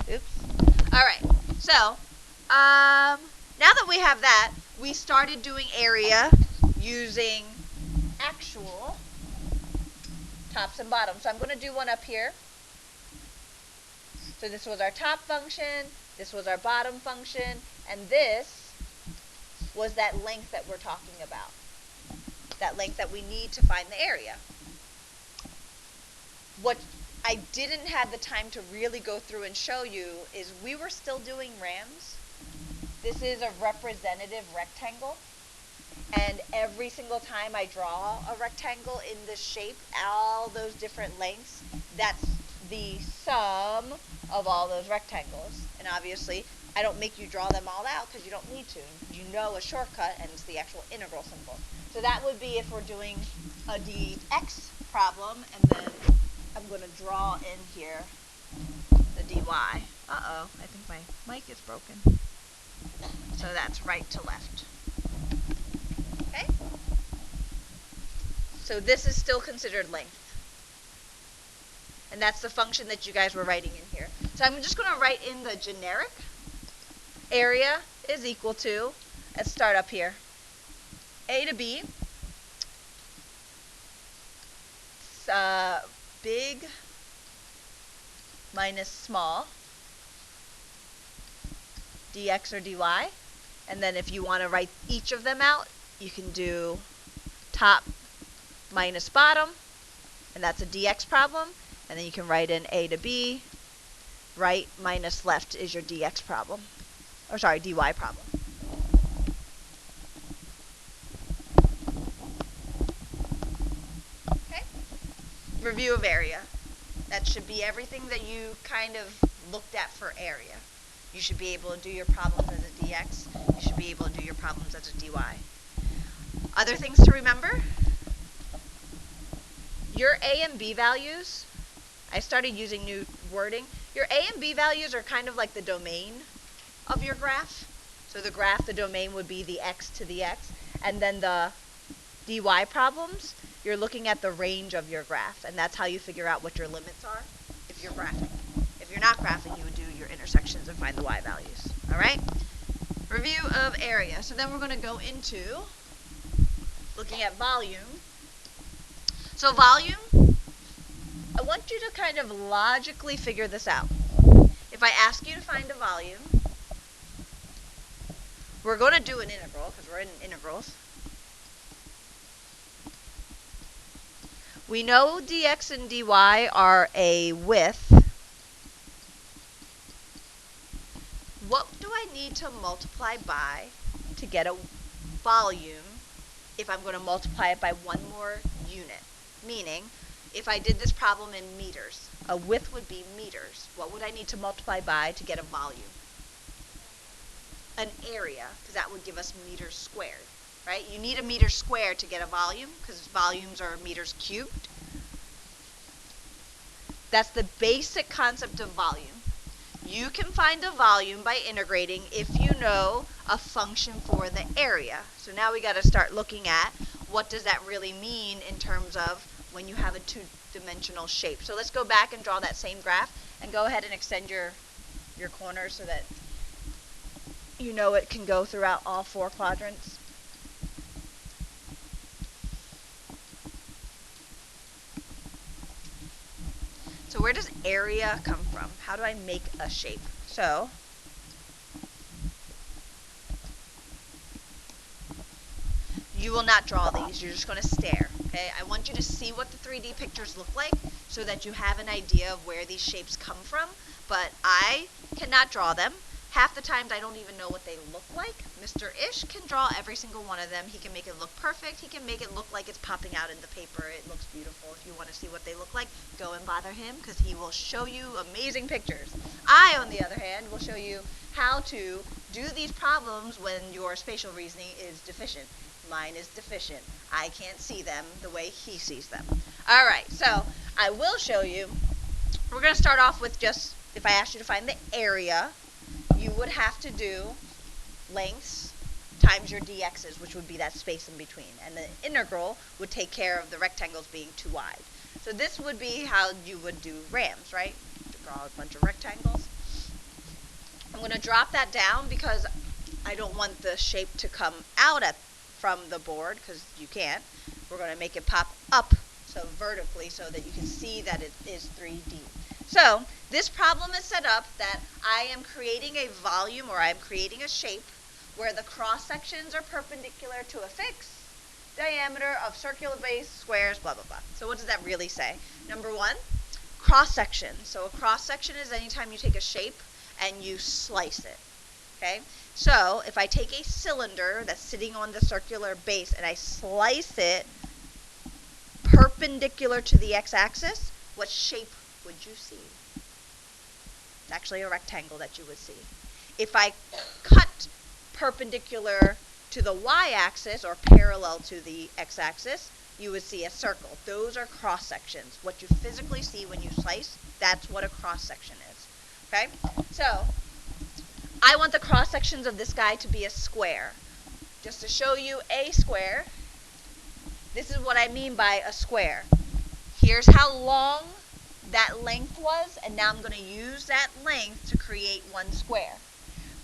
Oops. All right. So, now that we have that, we started doing area using actual tops and bottoms. So I'm going to do one up here. So this was our top function, this was our bottom function, and this was that length that we're talking about. That length that we need to find the area. What I didn't have the time to really go through and show you is we were still doing rams. This is a representative rectangle. And every single time I draw a rectangle in this shape, all those different lengths, that's the sum of all those rectangles. And obviously, I don't make you draw them all out because you don't need to. You know a shortcut, and it's the actual integral symbol. So that would be if we're doing a dx problem, and then I'm going to draw in here the dy. Uh-oh, I think my mic is broken. So that's right to left. Okay? So this is still considered length. And that's the function that you guys were writing in here. So I'm just going to write in the generic. Area is equal to, let's start up here, A to B, big minus small, dx or dy. And then if you want to write each of them out, you can do top minus bottom, and that's a dx problem. And then you can write in A to B, right minus left is your dx problem. Or sorry, dy problem. Okay? Review of area. That should be everything that you kind of looked at for area. You should be able to do your problems as a dx. You should be able to do your problems as a dy. Other things to remember? Your A and B values, I started using new wording. Your A and B values are kind of like the domain of your graph. So the graph, the domain would be the x to the x. And then the dy problems, you're looking at the range of your graph. And that's how you figure out what your limits are if you're graphing. If you're not graphing, you would do your intersections and find the y values. All right? Review of area. So then we're going to go into looking at volume. So volume, I want you to kind of logically figure this out. If I ask you to find a volume, we're going to do an integral because we're in integrals. We know dx and dy are a width. What do I need to multiply by to get a volume if I'm going to multiply it by one more unit? Meaning, if I did this problem in meters, a width would be meters. What would I need to multiply by to get a volume? An area, because that would give us meters squared, right? You need a meter squared to get a volume, because volumes are meters cubed. That's the basic concept of volume. You can find a volume by integrating if you know a function for the area. So now we got to start looking at what does that really mean in terms of when you have a two-dimensional shape. So let's go back and draw that same graph and go ahead and extend your corners so that you know it can go throughout all four quadrants. So where does area come from? How do I make a shape? So you will not draw these. You're just going to stare. Okay? I want you to see what the 3D pictures look like so that you have an idea of where these shapes come from. But I cannot draw them. Half the times I don't even know what they look like. Mr. Ish can draw every single one of them. He can make it look perfect. He can make it look like it's popping out in the paper. It looks beautiful. If you want to see what they look like, go and bother him because he will show you amazing pictures. I, on the other hand, will show you how to do these problems when your spatial reasoning is deficient. Mine is deficient. I can't see them the way he sees them. All right, so I will show you. We're going to start off with just, if I asked you to find the area, you would have to do lengths times your dx's, which would be that space in between. And the integral would take care of the rectangles being too wide. So this would be how you would do rams, right? To draw a bunch of rectangles. I'm going to drop that down because I don't want the shape to come out from the board, because you can't. We're going to make it pop up, so vertically, so that you can see that it is 3D. So this problem is set up that I am creating a volume, or I'm creating a shape where the cross sections are perpendicular to a fixed diameter of circular base, squares, blah, blah, blah. So what does that really say? Number one, cross section. So a cross section is anytime you take a shape and you slice it. Okay? So if I take a cylinder that's sitting on the circular base and I slice it perpendicular to the x-axis, what shape would you see? It's actually a rectangle that you would see. If I cut perpendicular to the y-axis or parallel to the x-axis, you would see a circle. Those are cross sections. What you physically see when you slice, that's what a cross section is. Okay? So I want the cross sections of this guy to be a square. Just to show you a square, this is what I mean by a square. Here's how long that length was, and now I'm going to use that length to create one square.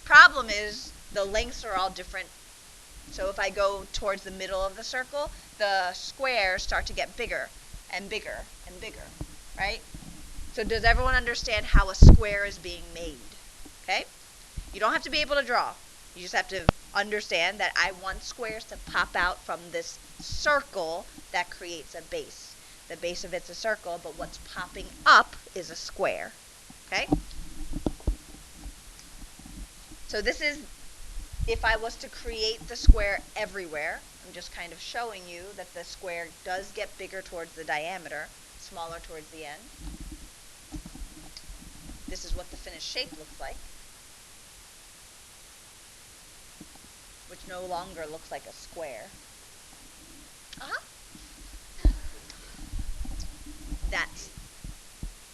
Problem is, the lengths are all different. So if I go towards the middle of the circle, the squares start to get bigger and bigger and bigger, right? So does everyone understand how a square is being made? Okay? You don't have to be able to draw. You just have to understand that I want squares to pop out from this circle that creates a base. The base of it's a circle, but what's popping up is a square. Okay? So this is if I was to create the square everywhere. I'm just kind of showing you that the square does get bigger towards the diameter, smaller towards the end. This is what the finished shape looks like, which no longer looks like a square. That's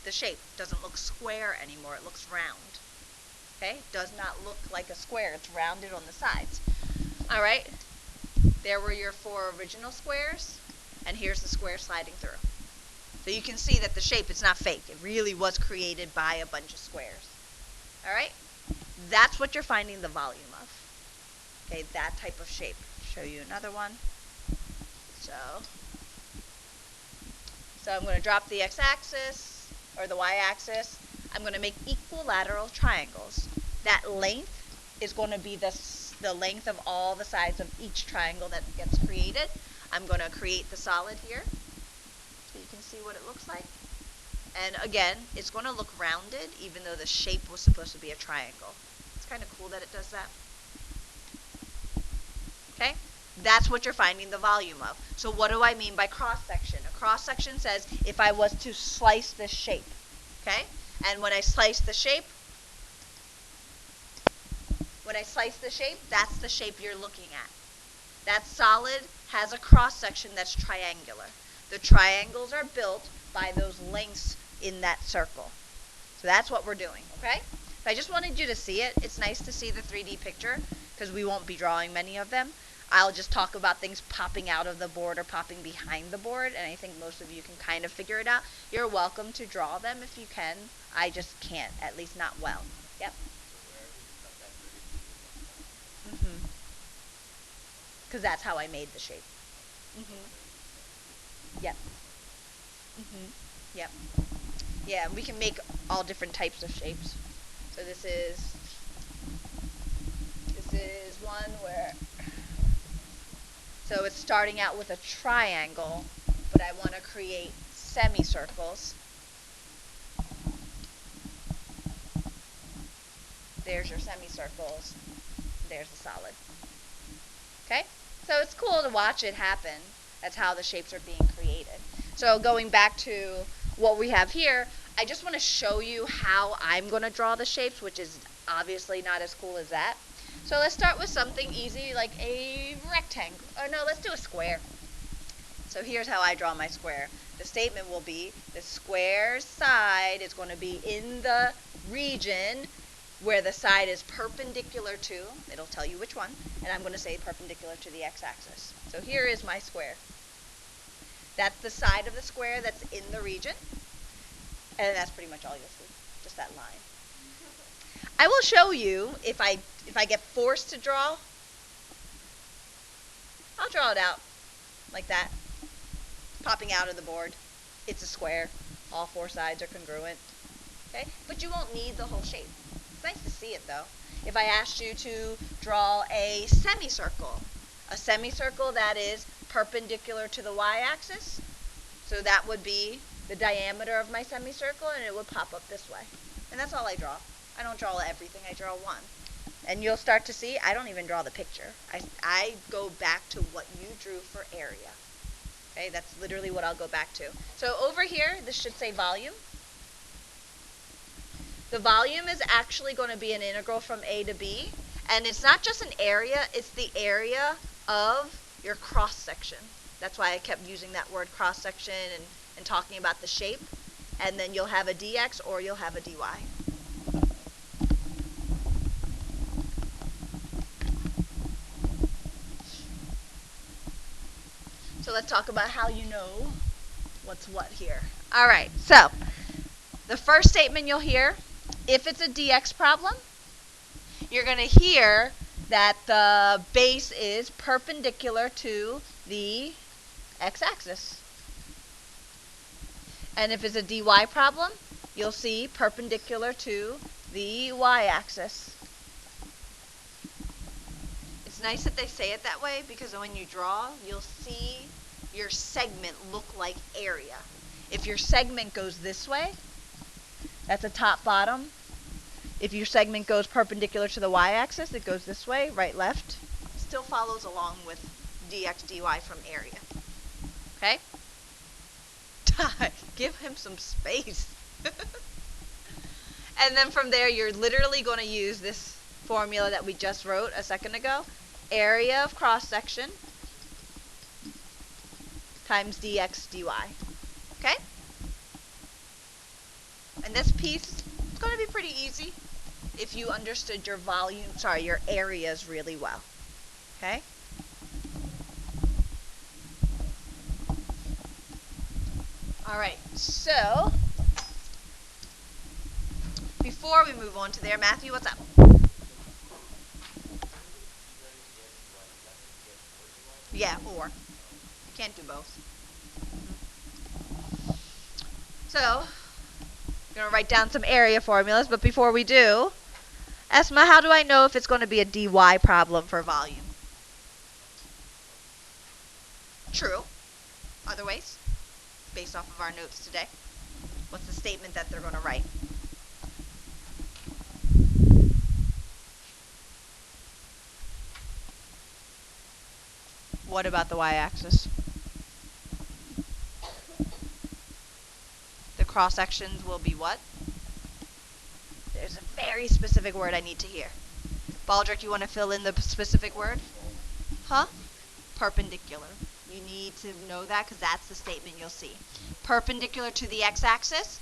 the shape. Doesn't look square anymore. It looks round. Okay? Does not look like a square. It's rounded on the sides. All right? There were your 4 original squares, and here's the square sliding through. So you can see that the shape is not fake. It really was created by a bunch of squares. All right? That's what you're finding the volume of. Okay, that type of shape. Show you another one. So I'm going to drop the x-axis, or the y-axis. I'm going to make equilateral triangles. That length is going to be the length of all the sides of each triangle that gets created. I'm going to create the solid here, so you can see what it looks like. And again, it's going to look rounded, even though the shape was supposed to be a triangle. It's kind of cool that it does that. Okay? That's what you're finding the volume of. So what do I mean by cross-section? A cross-section says if I was to slice this shape. Okay? And when I slice the shape, that's the shape you're looking at. That solid has a cross-section that's triangular. The triangles are built by those lengths in that circle. So that's what we're doing, okay? I just wanted you to see it. It's nice to see the 3D picture because we won't be drawing many of them. I'll just talk about things popping out of the board or popping behind the board, and I think most of you can kind of figure it out. You're welcome to draw them if you can. I just can't, at least not well. Yep. Because that's how I made the shape. Yep. Yep. Yeah, we can make all different types of shapes. So this is one where, so it's starting out with a triangle, but I want to create semicircles. There's your semicircles. There's the solid. Okay? So it's cool to watch it happen. That's how the shapes are being created. So going back to what we have here, I just want to show you how I'm going to draw the shapes, which is obviously not as cool as that. So let's start with something easy like a rectangle. Or no, let's do a square. So here's how I draw my square. The statement will be the square side is going to be in the region where the side is perpendicular to, it'll tell you which one, and I'm going to say perpendicular to the x-axis. So here is my square. That's the side of the square that's in the region. And that's pretty much all you'll see, just that line. I will show you if I get forced to draw. I'll draw it out like that, popping out of the board. It's a square. All four sides are congruent. Okay, but you won't need the whole shape. It's nice to see it though. If I asked you to draw a semicircle that is perpendicular to the y-axis, so that would be the diameter of my semicircle, and it would pop up this way. And that's all I draw. I don't draw everything, I draw one. And you'll start to see, I don't even draw the picture. I go back to what you drew for area. Okay, that's literally what I'll go back to. So over here, this should say volume. The volume is actually going to be an integral from A to B. And it's not just an area, it's the area of your cross-section. That's why I kept using that word cross-section and talking about the shape. And then you'll have a dx or you'll have a dy. So let's talk about how you know what's what here. All right, so the first statement you'll hear, if it's a dx problem, you're going to hear that the base is perpendicular to the x-axis. And if it's a dy problem, you'll see perpendicular to the y-axis. It's nice that they say it that way because when you draw, you'll see your segment look like area. If your segment goes this way, that's a top-bottom. If your segment goes perpendicular to the y-axis, it goes this way, right, left. Still follows along with dx, dy from area. Okay? Give him some space. And then from there, you're literally going to use this formula that we just wrote a second ago. Area of cross-section times dx, dy. Okay? And this piece is going to be pretty easy if you understood your your areas really well. Okay? Alright, so before we move on to there, Matthew, what's up? Yeah, or. Can't do both. So, I'm going to write down some area formulas, but before we do, Esma, how do I know if it's going to be a dy problem for volume? True. Other ways? Based off of our notes today. What's the statement that they're going to write? What about the y-axis? The cross-sections will be what? There's a very specific word I need to hear. Baldrick, you want to fill in the specific word? Huh? Perpendicular. You need to know that because that's the statement you'll see. Perpendicular to the x-axis.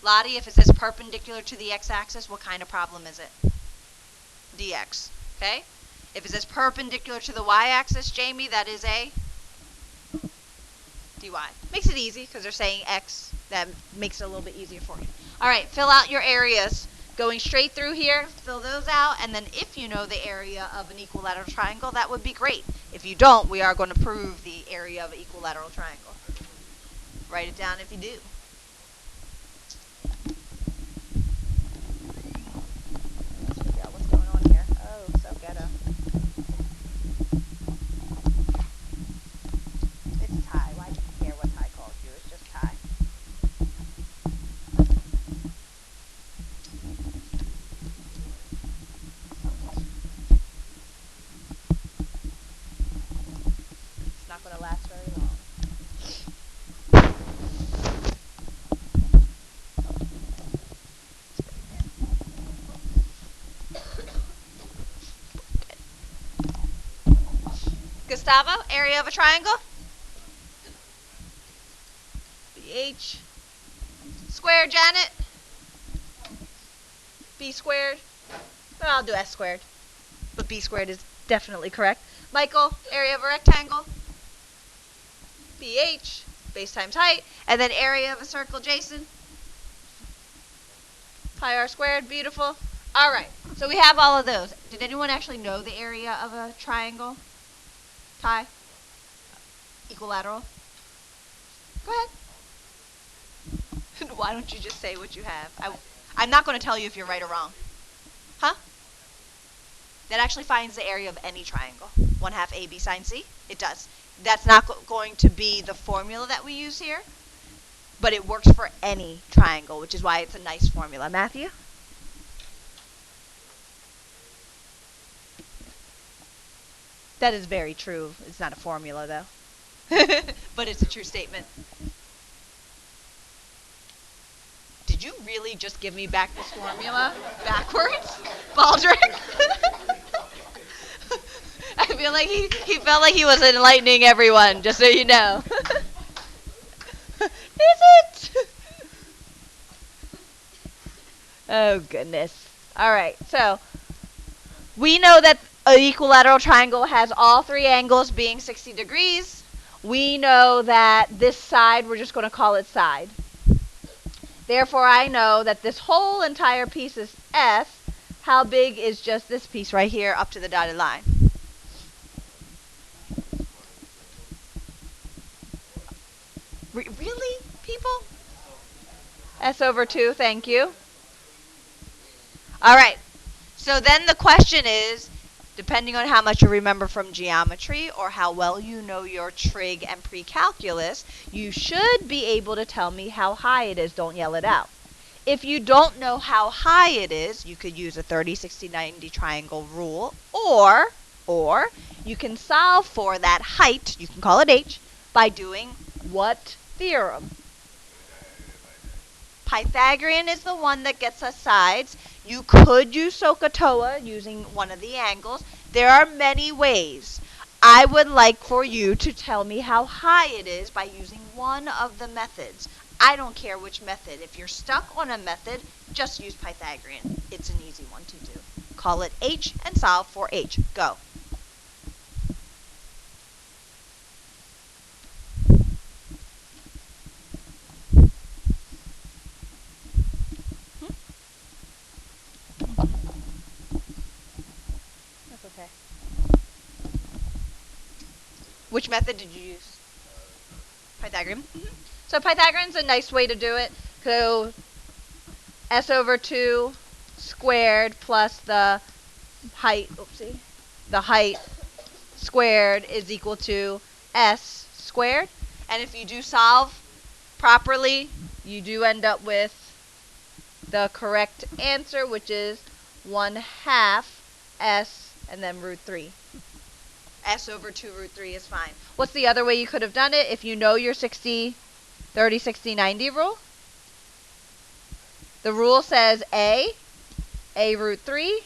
Lottie, if it says perpendicular to the x-axis, what kind of problem is it? dx. Okay? If it says perpendicular to the y-axis, Jamie, that is a dy. Makes it easy because they're saying x. That makes it a little bit easier for you. All right, fill out your areas. Going straight through here, fill those out, and then if you know the area of an equilateral triangle, that would be great. If you don't, we are going to prove the area of an equilateral triangle. Write it down if you do. Let's figure out what's going on here. Oh, so ghetto. It's Ty. Why do you care what Ty calls you? It's just Ty. It's not going to last very long. Gustavo, area of a triangle? BH. Square, Janet? B squared? Well, I'll do S squared. But B squared is definitely correct. Michael, area of a rectangle? BH, base times height. And then area of a circle, Jason? Pi r squared, beautiful. All right, so we have all of those. Did anyone actually know the area of a triangle? Ty? Equilateral? Go ahead. Why don't you just say what you have? I'm not going to tell you if you're right or wrong. Huh? That actually finds the area of any triangle. 1/2 AB sine C? It does. That's not going to be the formula that we use here, but it works for any triangle, which is why it's a nice formula. Matthew? That is very true. It's not a formula, though. But it's a true statement. Did you really just give me back this formula backwards, Baldrick? I feel like he felt like he was enlightening everyone, just so you know. Is it? Oh, goodness. All right, so we know that an equilateral triangle has all three angles being 60 degrees. We know that this side, we're just going to call it side. Therefore, I know that this whole entire piece is S. How big is just this piece right here up to the dotted line? Really, people? S over 2, thank you. All right, so then the question is, depending on how much you remember from geometry or how well you know your trig and pre-calculus, you should be able to tell me how high it is. Don't yell it out. If you don't know how high it is, you could use a 30, 60, 90 triangle rule, or you can solve for that height, you can call it h, by doing what theorem? Pythagorean is the one that gets us sides. You could use SOHCAHTOA using one of the angles. There are many ways. I would like for you to tell me how high it is by using one of the methods. I don't care which method. If you're stuck on a method, just use Pythagorean. It's an easy one to do. Call it h and solve for h. Go. Which method did you use? Pythagorean. So Pythagorean's a nice way to do it. So S over 2 squared plus the height, the height squared is equal to S squared. And if you do solve properly, you do end up with the correct answer, which is 1/2 S and then root 3. S over 2 root 3 is fine. What's the other way you could have done it if you know your 60, 30, 60, 90 rule? The rule says A root 3,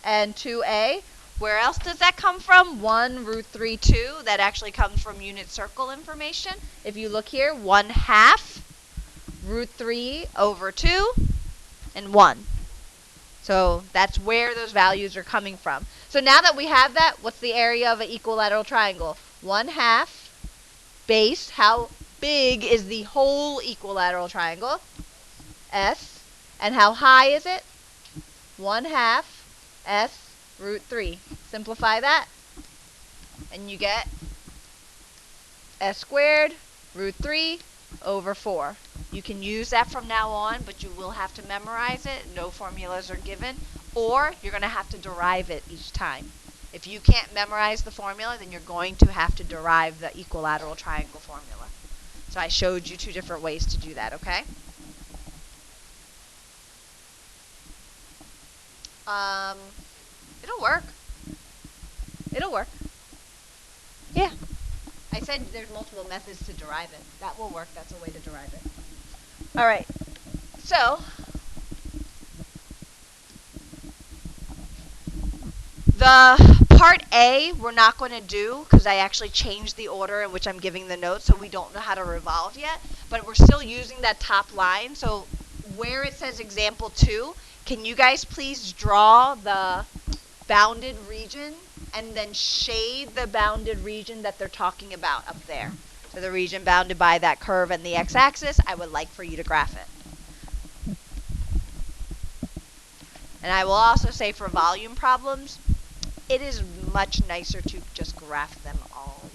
and 2A. Where else does that come from? 1 root 3, 2. That actually comes from unit circle information. If you look here, 1/2 root 3 over 2 and 1. So that's where those values are coming from. So now that we have that, what's the area of an equilateral triangle? 1/2 base. How big is the whole equilateral triangle? S. And how high is it? 1/2 S root 3. Simplify that. And you get S squared root 3 over 4. You can use that from now on, but you will have to memorize it. No formulas are given. Or you're going to have to derive it each time. If you can't memorize the formula, then you're going to have to derive the equilateral triangle formula. So I showed you two different ways to do that, okay? It'll work. It'll work. Yeah. I said there's multiple methods to derive it. That will work. That's a way to derive it. All right. So the part A we're not going to do because I actually changed the order in which I'm giving the notes, so we don't know how to revolve yet. But we're still using that top line. So where it says example 2, can you guys please draw the bounded region and then shade the bounded region that they're talking about up there? So the region bounded by that curve and the x-axis, I would like for you to graph it. And I will also say for volume problems, it is much nicer to just graph them all.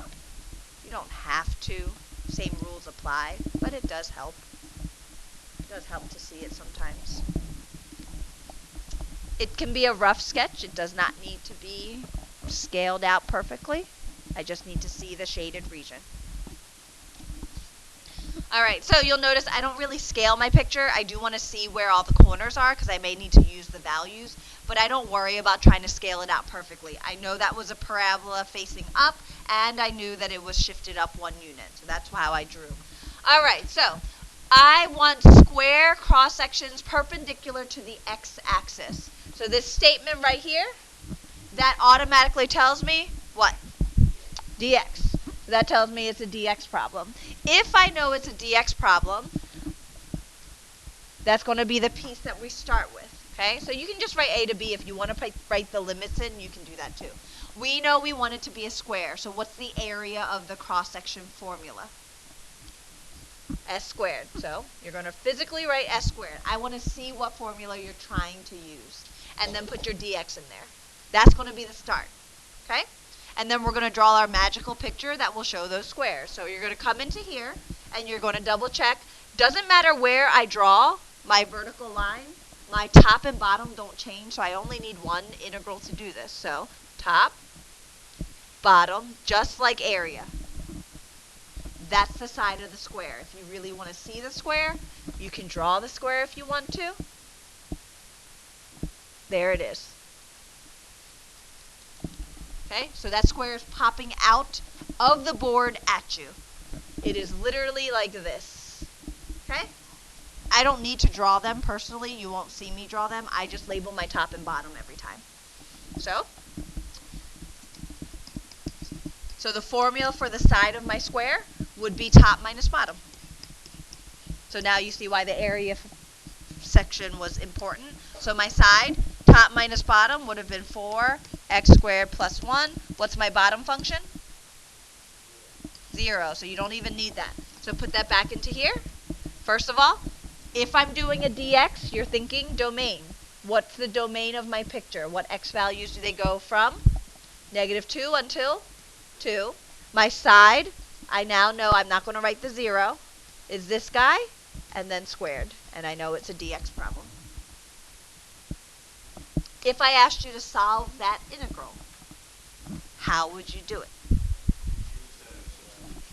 You don't have to. Same rules apply, but it does help. It does help to see it sometimes. It can be a rough sketch. It does not need to be scaled out perfectly. I just need to see the shaded region. Alright, so you'll notice I don't really scale my picture. I do want to see where all the corners are because I may need to use the values, but I don't worry about trying to scale it out perfectly. I know that was a parabola facing up, and I knew that it was shifted up 1 unit, so that's how I drew. Alright, so I want square cross-sections perpendicular to the x-axis. So this statement right here, that automatically tells me what? dx. So that tells me it's a dx problem. If I know it's a dx problem, that's going to be the piece that we start with. Okay, so you can just write a to b. If you want to write the limits in, you can do that too. We know we want it to be a square, so what's the area of the cross-section formula? S squared. So you're going to physically write S squared. I want to see what formula you're trying to use, and then put your dx in there. That's going to be the start. Okay? And then we're going to draw our magical picture that will show those squares. So you're going to come into here, and you're going to double check. Doesn't matter where I draw my vertical line, my top and bottom don't change, so I only need one integral to do this. So top, bottom, just like area. That's the side of the square. If you really want to see the square, you can draw the square if you want to. There it is. Okay, so that square is popping out of the board at you. It is literally like this. Okay? I don't need to draw them personally. You won't see me draw them. I just label my top and bottom every time. So the formula for the side of my square would be top minus bottom. So now you see why the area section was important. So my side, top minus bottom, would have been 4x squared plus 1. What's my bottom function? 0. So you don't even need that. So put that back into here. First of all, if I'm doing a dx, you're thinking domain. What's the domain of my picture? What x values do they go from? -2 until 2. My side, I now know I'm not going to write the 0, is this guy, and then squared. And I know it's a dx problem. If I asked you to solve that integral, how would you do it?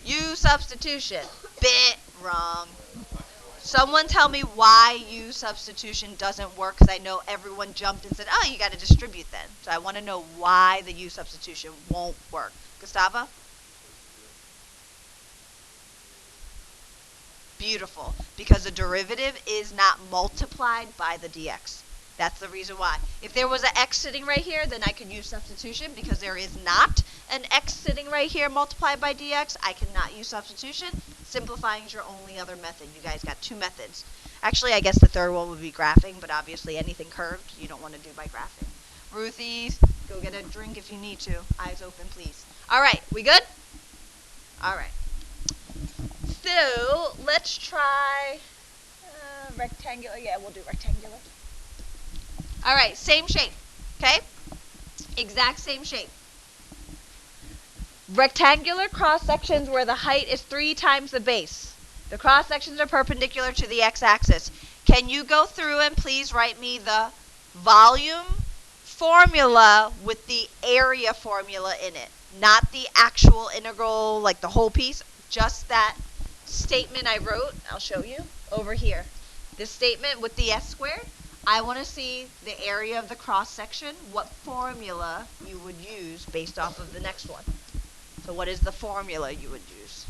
U substitution. Bit wrong. Someone tell me why U substitution doesn't work, because I know everyone jumped and said, oh, you got to distribute then. So I want to know why the U substitution won't work. Gustavo? Beautiful. Because the derivative is not multiplied by the dx. That's the reason why. If there was an x sitting right here, then I could use substitution. Because there is not an x sitting right here multiplied by dx, I cannot use substitution. Simplifying is your only other method. You guys got 2 methods. Actually, I guess the third one would be graphing, but obviously anything curved you don't want to do by graphing. Ruthie, go get a drink if you need to. Eyes open, please. All right, we good? All right. So let's try rectangular. Yeah, we'll do rectangular. All right, same shape, okay? Exact same shape. Rectangular cross-sections where the height is 3 times the base. The cross-sections are perpendicular to the x-axis. Can you go through and please write me the volume formula with the area formula in it? Not the actual integral, like the whole piece, just that statement I wrote. I'll show you over here. This statement with the s squared. I want to see the area of the cross-section, what formula you would use based off of the next one. So what is the formula you would use?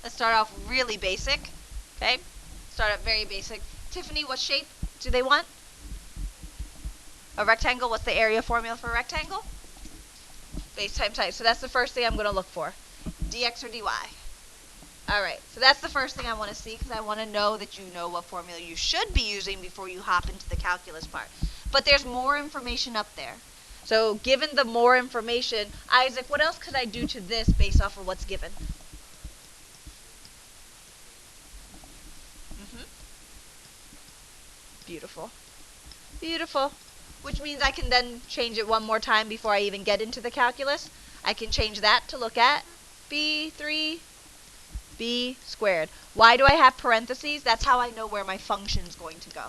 Let's start off really basic, okay? Start up very basic. Tiffany, what shape do they want? A rectangle, what's the area formula for a rectangle? Base times height. So that's the first thing I'm going to look for. Dx or dy. Alright, so that's the first thing I want to see because I want to know that you know what formula you should be using before you hop into the calculus part. But there's more information up there. So given the more information, Isaac, what else could I do to this based off of what's given? Beautiful. Beautiful. Which means I can then change it one more time before I even get into the calculus. I can change that to look at b3 b squared. Why do I have parentheses? That's how I know where my function's going to go.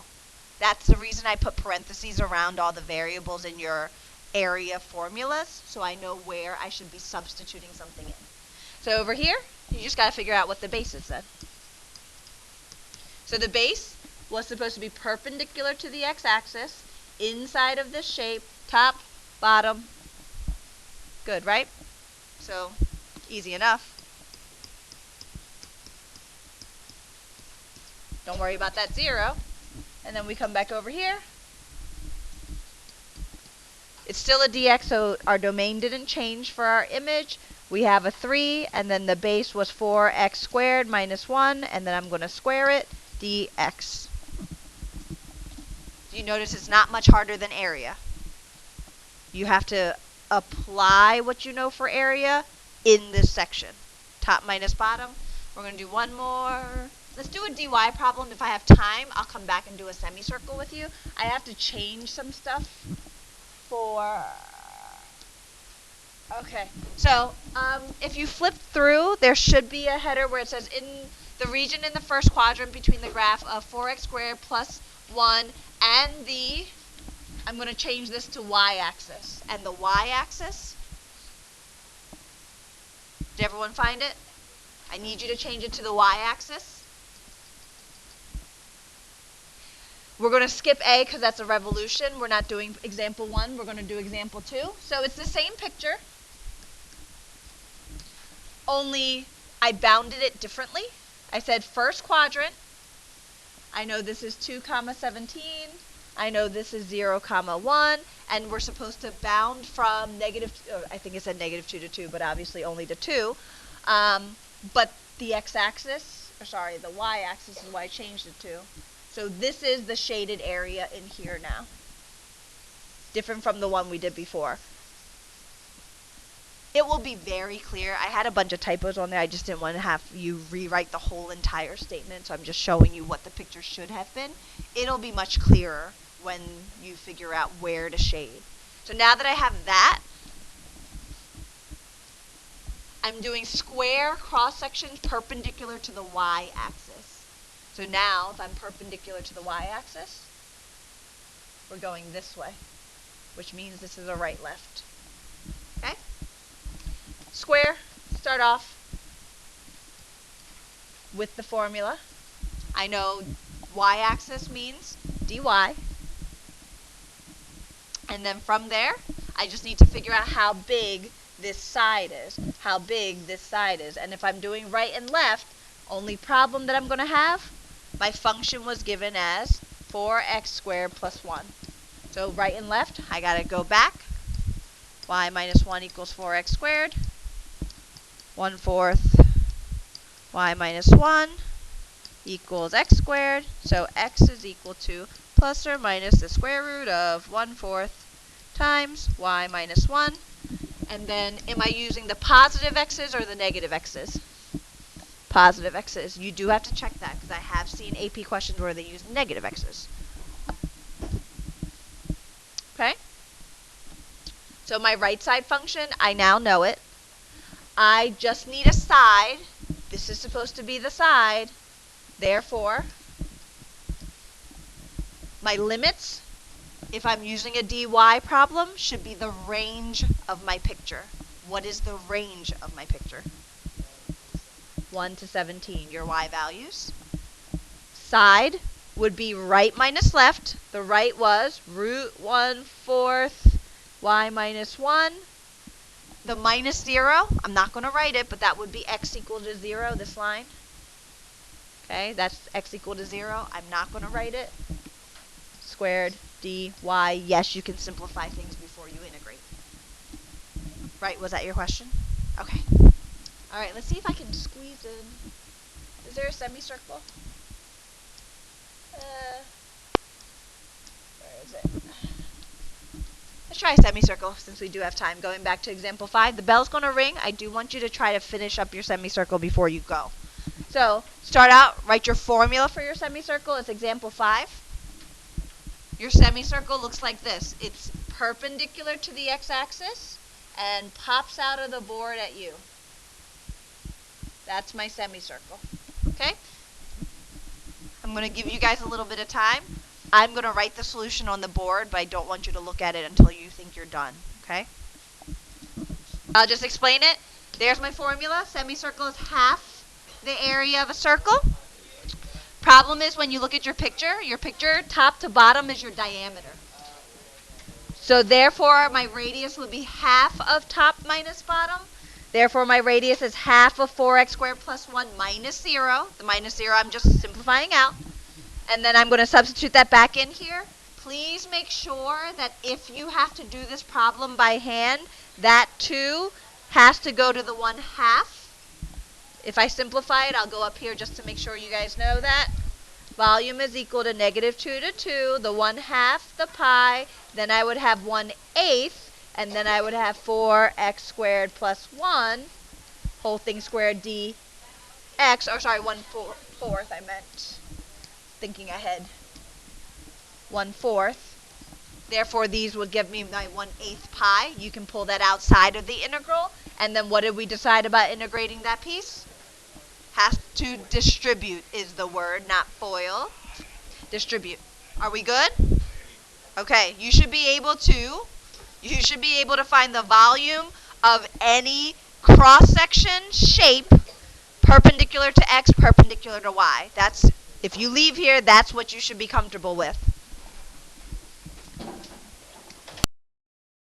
That's the reason I put parentheses around all the variables in your area formulas, so I know where I should be substituting something in. So over here, you just got to figure out what the base is then. So the base was supposed to be perpendicular to the x-axis, inside of this shape, top, bottom. Good, right? So, easy enough. Don't worry about that 0. And then we come back over here. It's still a dx, so our domain didn't change for our image. We have a 3, and then the base was 4x squared minus 1, and then I'm going to square it, dx. You notice it's not much harder than area. You have to apply what you know for area in this section. Top minus bottom. We're going to do one more. Let's do a dy problem. If I have time, I'll come back and do a semicircle with you. I have to change some stuff for... Okay, so if you flip through, there should be a header where it says in the region in the first quadrant between the graph of 4x squared plus 1 and the, I'm going to change this to y-axis. And the y-axis, did everyone find it? I need you to change it to the y-axis. We're going to skip A because that's a revolution. We're not doing example 1. We're going to do example 2. So it's the same picture, only I bounded it differently. I said first quadrant. I know this is 2, 17. I know this is 0, 1. And we're supposed to bound from negative, I think it said negative 2 to 2, but obviously only to 2. But the x-axis, or sorry, the y-axis is why I changed it to. So this is the shaded area in here now. Different from the one we did before. It will be very clear. I had a bunch of typos on there. I just didn't want to have you rewrite the whole entire statement, so I'm just showing you what the picture should have been. It'll be much clearer when you figure out where to shade. So now that I have that, I'm doing square cross sections perpendicular to the y-axis. So now, if I'm perpendicular to the y-axis, we're going this way, which means this is a right-left. Okay? Square, start off with the formula. I know y-axis means dy. And then from there, I just need to figure out how big this side is. How big this side is. And if I'm doing right and left, only problem that I'm going to have, my function was given as 4x squared plus 1. So right and left, I got to go back. Y minus 1 equals 4x squared. 1/4 y minus 1 equals x squared. So x is equal to plus or minus the square root of 1/4 times y minus 1. And then, am I using the positive x's or the negative x's? Positive x's. You do have to check that because I have seen AP questions where they use negative x's. Okay? So my right side function, I now know it. I just need a side. This is supposed to be the side. Therefore, my limits, if I'm using a dy problem, should be the range of my picture. What is the range of my picture? 1 to 17, your y values. Side would be right minus left. The right was root 1/4 y minus 1. The minus 0, I'm not going to write it, but that would be x equal to 0, this line. Okay, that's x equal to 0. I'm not going to write it. Squared dy. Yes, you can simplify things before you integrate. Right, was that your question? Okay. All right, let's see if I can squeeze in. Is there a semicircle? Where is it? Let's try a semicircle since we do have time. Going back to example 5, the bell's going to ring. I do want you to try to finish up your semicircle before you go. So, start out, write your formula for your semicircle. It's example 5. Your semicircle looks like this. It's perpendicular to the x-axis and pops out of the board at you. That's my semicircle. Okay? I'm going to give you guys a little bit of time. I'm going to write the solution on the board, but I don't want you to look at it until you think you're done. Okay? I'll just explain it. There's my formula. Semicircle is half the area of a circle. Problem is when you look at your picture, top to bottom is your diameter. So therefore, my radius would be half of top minus bottom. Therefore, my radius is half of 4x squared plus 1 minus 0. The minus 0 I'm just simplifying out. And then I'm going to substitute that back in here. Please make sure that if you have to do this problem by hand, that 2 has to go to the 1/2. If I simplify it, I'll go up here just to make sure you guys know that. Volume is equal to negative 2 to 2, the 1/2, the pi, then I would have 1/8, and then I would have 4x squared plus 1, whole thing squared dx, or sorry, 1/4 I meant. Thinking ahead. 1/4. Therefore, these would give me my 1/8 pi. You can pull that outside of the integral. And then what did we decide about integrating that piece? Has to distribute is the word, not FOIL. Distribute. Are we good? Okay, you should be able to find the volume of any cross-section shape perpendicular to x, perpendicular to y. If you leave here, that's what you should be comfortable with.